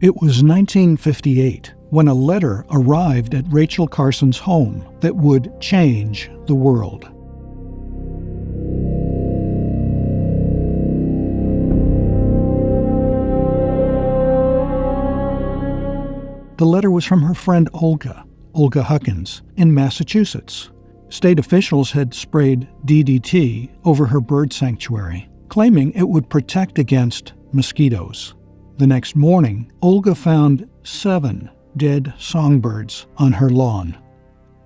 It was 1958 when a letter arrived at Rachel Carson's home that would change the world. The letter was from her friend Olga Huckins, in Massachusetts. State officials had sprayed DDT over her bird sanctuary, claiming it would protect against mosquitoes. The next morning, Olga found 7 dead songbirds on her lawn.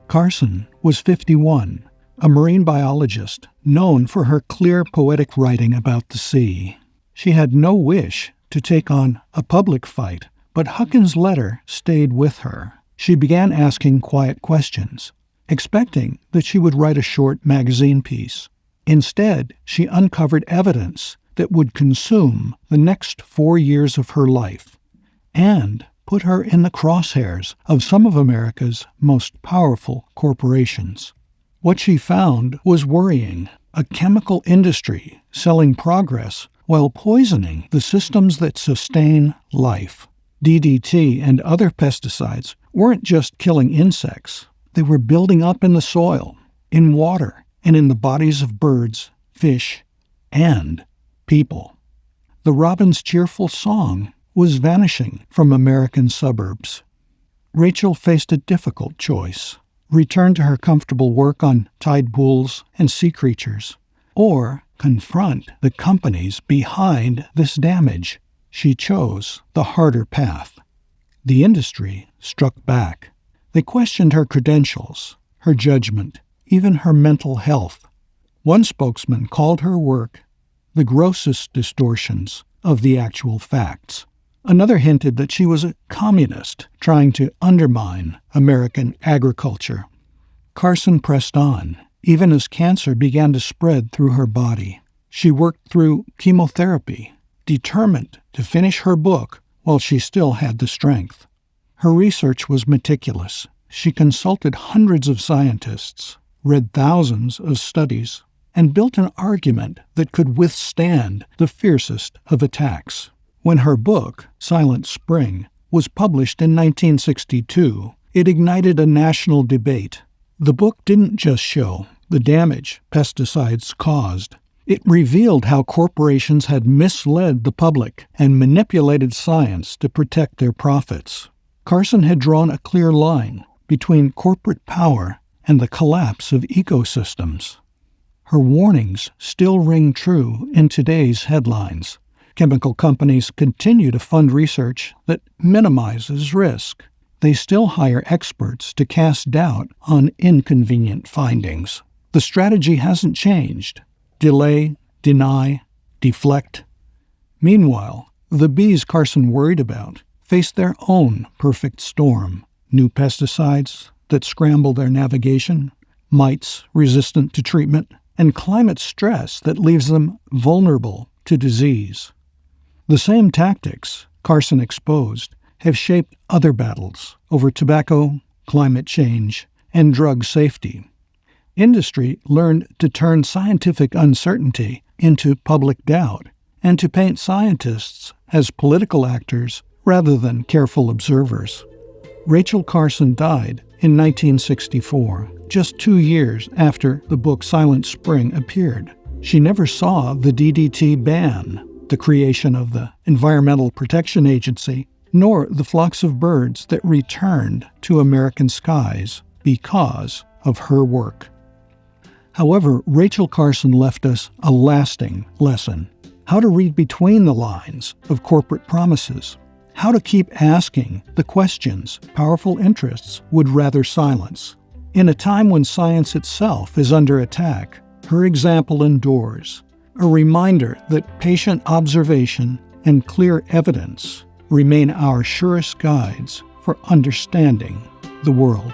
Carson was 51, a marine biologist known for her clear poetic writing about the sea. She had no wish to take on a public fight, but Huckins' letter stayed with her. She began asking quiet questions, expecting that she would write a short magazine piece. Instead, she uncovered evidence that would consume the next 4 years of her life and put her in the crosshairs of some of America's most powerful corporations. What she found was worrying: a chemical industry selling progress while poisoning the systems that sustain life. DDT and other pesticides weren't just killing insects. They were building up in the soil, in water, and in the bodies of birds, fish, and people. The robin's cheerful song was vanishing from American suburbs. Rachel faced a difficult choice: return to her comfortable work on tide pools and sea creatures, or confront the companies behind this damage. She chose the harder path. The industry struck back. They questioned her credentials, her judgment, even her mental health. One spokesman called her work the grossest distortions of the actual facts. Another hinted that she was a communist trying to undermine American agriculture. Carson pressed on, even as cancer began to spread through her body. She worked through chemotherapy, determined to finish her book while she still had the strength. Her research was meticulous. She consulted hundreds of scientists, read thousands of studies, and built an argument that could withstand the fiercest of attacks. When her book, Silent Spring, was published in 1962, it ignited a national debate. The book didn't just show the damage pesticides caused. It revealed how corporations had misled the public and manipulated science to protect their profits. Carson had drawn a clear line between corporate power and the collapse of ecosystems. Her warnings still ring true in today's headlines. Chemical companies continue to fund research that minimizes risk. They still hire experts to cast doubt on inconvenient findings. The strategy hasn't changed: delay, deny, deflect. Meanwhile, the bees Carson worried about face their own perfect storm: new pesticides that scramble their navigation, mites resistant to treatment, and climate stress that leaves them vulnerable to disease. The same tactics Carson exposed have shaped other battles over tobacco, climate change, and drug safety. Industry learned to turn scientific uncertainty into public doubt and to paint scientists as political actors rather than careful observers. Rachel Carson died in 1964, just 2 years after the book Silent Spring appeared. She never saw the DDT ban, the creation of the Environmental Protection Agency, nor the flocks of birds that returned to American skies because of her work. However, Rachel Carson left us a lasting lesson: how to read between the lines of corporate promises, how to keep asking the questions powerful interests would rather silence. In a time when science itself is under attack, her example endures, a reminder that patient observation and clear evidence remain our surest guides for understanding the world.